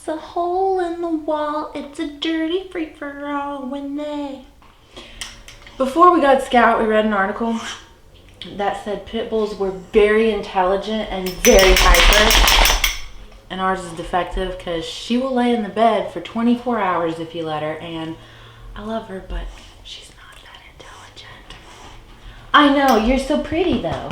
It's a hole in the wall. It's a dirty free-for-all when they... Before we got Scout, we read an article that said pit bulls were very intelligent and very hyper. And ours is defective because she will lay in the bed for 24 hours if you let her. And I love her, but she's not that intelligent. I know, you're so pretty though.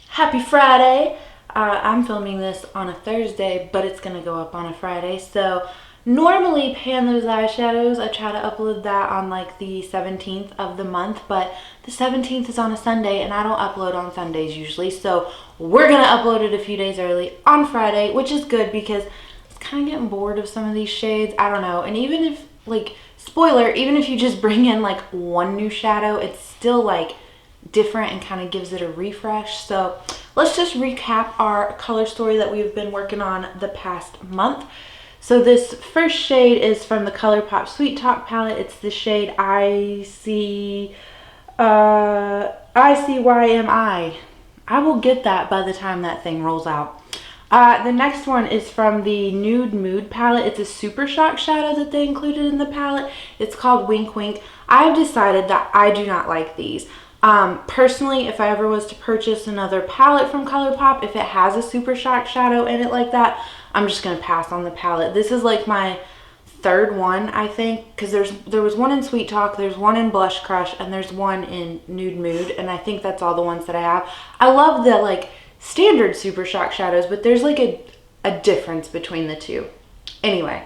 Happy Friday. I'm filming this on a Thursday, but it's going to go up on a Friday. So normally pan those eyeshadows, I try to upload that on like the 17th of the month, but the 17th is on a Sunday and I don't upload on Sundays usually. So we're going to upload it a few days early on Friday, which is good because it's kind of getting bored of some of these shades. I don't know. And even if, like, spoiler, even if you just bring in like one new shadow, it's still like different and kind of gives it a refresh. So let's just recap our color story that we've been working on the past month. So this first shade is from the ColourPop Sweet Talk palette. It's the shade ICYMI. I will get that by the time that thing rolls out. The next one is from the Nude palette. It's a Super Shock shadow that they included in the palette. It's called Wink Wink. I've decided that I do not like these. Personally, if I ever was to purchase another palette from ColourPop, if it has a Super Shock shadow in it like that, I'm just going to pass on the palette. This is like my third one, I think, because there was one in Sweet Talk, there's one in Blush Crush, and there's one in Nude, and I think that's all the ones that I have. I love the like standard Super Shock shadows, but there's like a difference between the two. Anyway,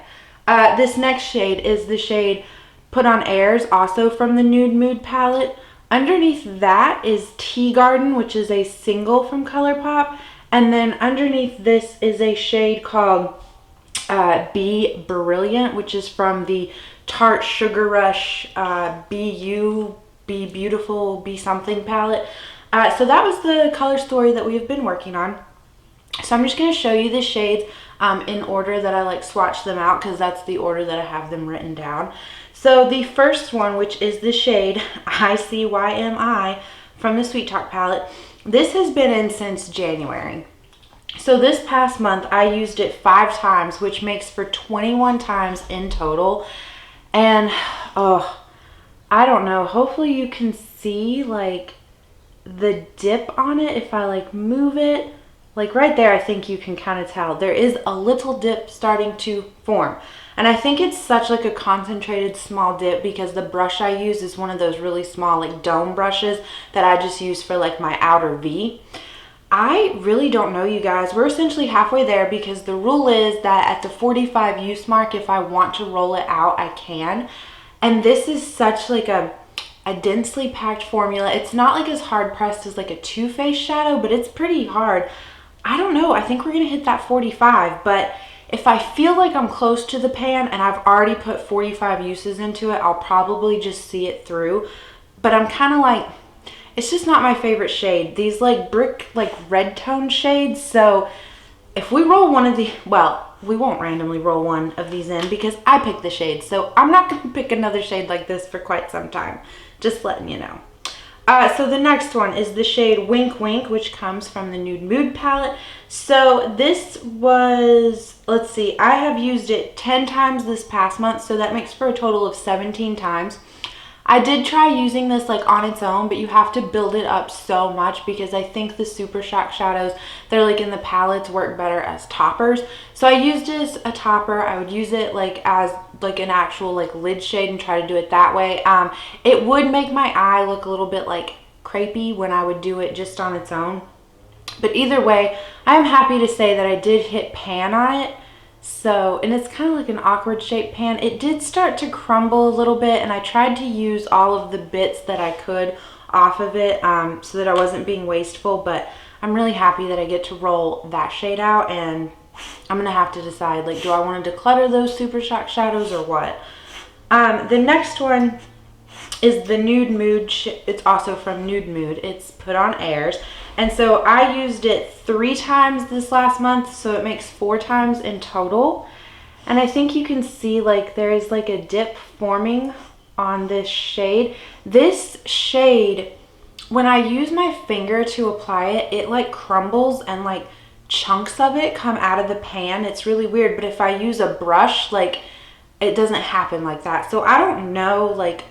this next shade is the shade Put on Airs, also from the Nude palette. Underneath that is Tea Garden, which is a single from ColourPop. And then underneath this is a shade called Be Brilliant, which is from the Tarte Sugar Rush Be Beautiful, Be Something palette. So that was the color story that we've been working on. So I'm just going to show you the shades in order that I like swatch them out, because that's the order that I have them written down. So the first one, which is the shade ICYMI from the Sweet Talk palette, this has been in since January. So this past month I used it 5 times, which makes for 21 times in total. And oh, I don't know, hopefully you can see like the dip on it if I like move it. Like right there, I think you can kind of tell there is a little dip starting to form. And I think it's such like a concentrated small dip because the brush I use is one of those really small like dome brushes that I just use for like my outer V. I really don't know, you guys. We're essentially halfway there because the rule is that at the 45 use mark, if I want to roll it out, I can. And this is such like a densely packed formula. It's not like as hard pressed as like a Too Faced shadow, but it's pretty hard. I don't know. I think we're going to hit that 45, but if I feel like I'm close to the pan and I've already put 45 uses into it, I'll probably just see it through. But I'm kind of like, it's just not my favorite shade. These like brick, like red tone shades. So if we roll one of the, well, we won't randomly roll one of these in because I picked the shade. So I'm not going to pick another shade like this for quite some time. Just letting you know. So the next one is the shade Wink Wink, which comes from the Nude palette. So this was, let's see, I have used it 10 times this past month, so that makes for a total of 17 times. I did try using this like on its own, but you have to build it up so much because I think the Super Shock shadows, they're like in the palettes, work better as toppers. So I used it as a topper. I would use it like as like an actual like lid shade and try to do it that way. It would make my eye look a little bit like crepey when I would do it just on its own. But either way, I'm happy to say that I did hit pan on it. So, and it's kind of like an awkward shaped pan. It did start to crumble a little bit, and I tried to use all of the bits that I could off of it so that I wasn't being wasteful, but I'm really happy that I get to roll that shade out, and I'm going to have to decide, like, do I want to declutter those Super Shock shadows or what? The next one is the Nude. It's also from Nude. It's Put on Airs. And so I used it 3 times this last month, so it makes 4 times in total. And I think you can see like there is like a dip forming on this shade. This shade when I use my finger to apply it, it like crumbles and like chunks of it come out of the pan. It's really weird, but if I use a brush, like it doesn't happen like that. So I don't know like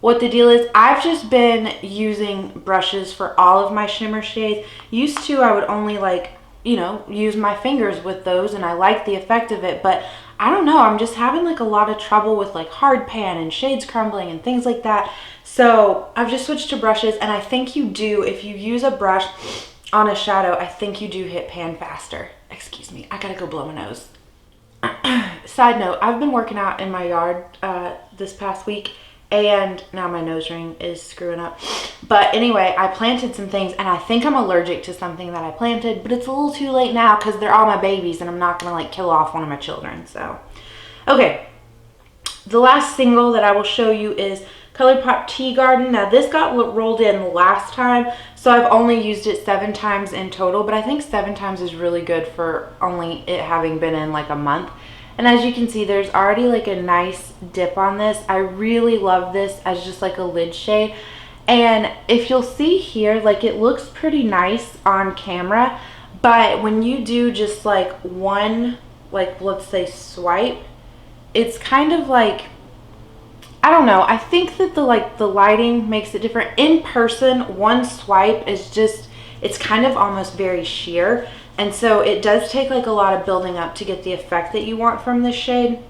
what the deal is. I've just been using brushes for all of my shimmer shades. Used to, I would only like, you know, use my fingers with those, and I like the effect of it, but I don't know, I'm just having like a lot of trouble with like hard pan and shades crumbling and things like that. So I've just switched to brushes, and I think you do, if you use a brush on a shadow, I think you do hit pan faster. Excuse me, I gotta go blow my nose. Side note, I've been working out in my yard this past week, and now my nose ring is screwing up. But anyway, I planted some things, and I think I'm allergic to something that I planted, but it's a little too late now because they're all my babies, and I'm not gonna like kill off one of my children. So okay, the last single that I will show you is ColourPop Tea Garden. Now this got rolled in last time, so I've only used it 7 times in total, but I think 7 times is really good for only it having been in like a month. And as you can see, there's already like a nice dip on this. I really love this as just like a lid shade. And if you'll see here, like it looks pretty nice on camera, but when you do just like one, like let's say swipe, it's kind of like, I don't know, I think that the lighting makes it different. In person, one swipe is just, it's kind of almost very sheer. And so it does take like a lot of building up to get the effect that you want from this shade.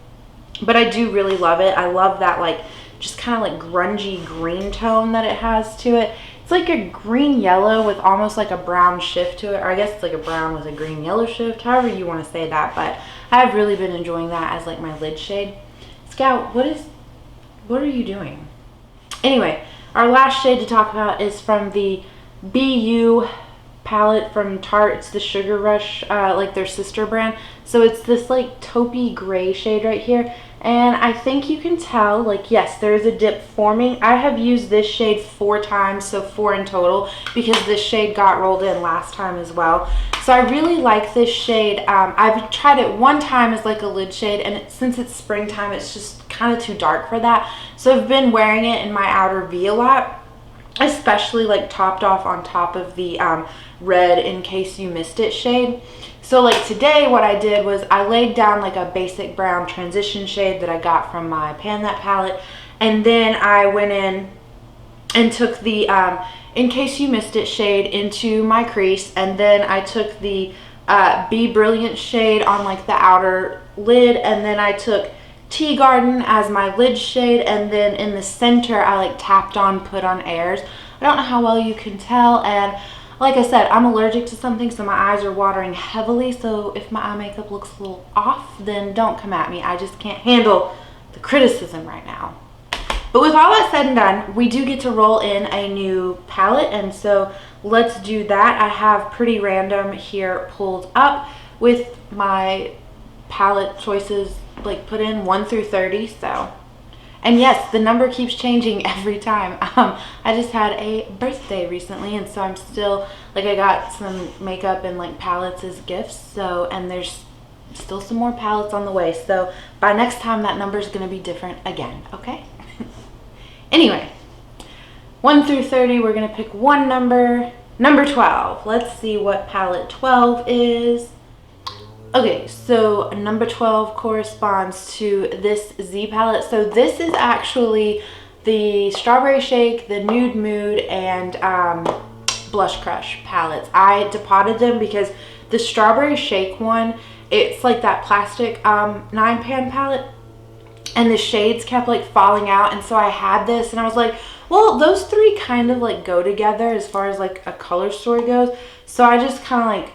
But I do really love it. I love that like just kind of like grungy green tone that it has to it. It's like a green yellow with almost like a brown shift to it. Or I guess it's like a brown with a green yellow shift, however you want to say that. But I've really been enjoying that as like my lid shade. Scout, what are you doing? Anyway, our last shade to talk about is from the BU palette from Tarte. It's the Sugar Rush, like their sister brand. So it's this like taupey gray shade right here, and I think you can tell, like, yes, there is a dip forming. I have used this shade 4 times, so 4 in total, because this shade got rolled in last time as well. So I really like this shade. I've tried it 1 time as like a lid shade, and since it's springtime, it's just kind of too dark for that. So I've been wearing it in my outer V a lot, especially like topped off on top of the red In Case You Missed It shade. So like today what I did was I laid down like a basic brown transition shade that I got from my Pan That palette, and then I went in and took the In Case You Missed It shade into my crease, and then I took the Be Brilliant shade on like the outer lid, and then I took Tea Garden as my lid shade, and then in the center I like tapped on Put on Airs. I don't know how well you can tell, and like I said, I'm allergic to something, so my eyes are watering heavily, so if my eye makeup looks a little off, then don't come at me. I just can't handle the criticism right now. But with all that said and done, we do get to roll in a new palette, and so let's do that. I have Pretty Random here pulled up with my palette choices like put in 1 through 30. So, and yes, the number keeps changing every time. I just had a birthday recently, and so I'm still like, I got some makeup and like palettes as gifts, so, and there's still some more palettes on the way, so by next time that number is going to be different again. Okay. Anyway, 1 through 30, we're going to pick one number 12. Let's see what palette 12 is. Okay, so number 12 corresponds to this Z palette. So this is actually the Strawberry Shake, the Nude Mood, and Blush Crush palettes. I depotted them because the Strawberry Shake one, it's like that plastic 9-pan palette, and the shades kept like falling out, and so I had this and I was like, well, those 3 kind of like go together as far as like a color story goes. So I just kind of like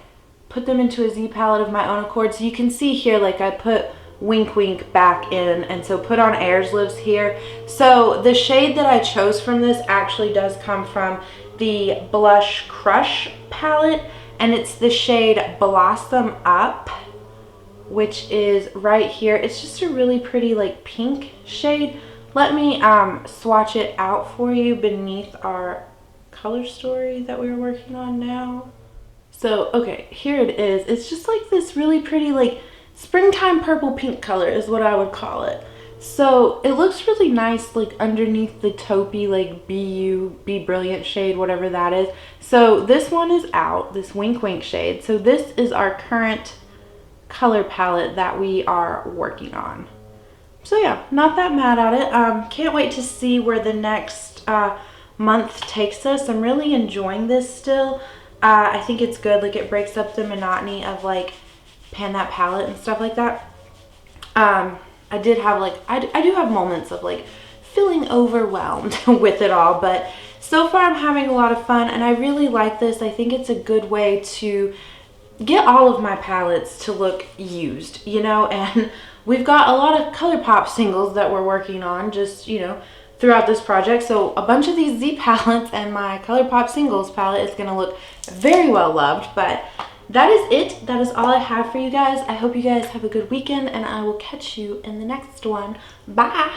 put them into a Z palette of my own accord. So you can see here, like I put Wink Wink back in, and so Put on Airs lives here. So the shade that I chose from this actually does come from the Blush Crush palette, and it's the shade Blossom Up, which is right here. It's just a really pretty like pink shade. Let me swatch it out for you beneath our color story that we were working on now. So, okay, here it is. It's just like this really pretty, like springtime purple pink color is what I would call it. So it looks really nice like underneath the taupey like Be Brilliant shade, whatever that is. So this one is out, this Wink Wink shade. So this is our current color palette that we are working on. So yeah, not that mad at it. Can't wait to see where the next month takes us. I'm really enjoying this still. I think it's good, like it breaks up the monotony of like pan that palette and stuff like that. I did have like, I do have moments of like feeling overwhelmed with it all, but so far I'm having a lot of fun and I really like this. I think it's a good way to get all of my palettes to look used, you know, and we've got a lot of ColourPop singles that we're working on just, you know, throughout this project. So a bunch of these Z palettes and my ColourPop singles palette is going to look very well loved, but that is it. That is all I have for you guys. I hope you guys have a good weekend and I will catch you in the next one. Bye.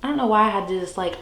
I don't know why I had to just like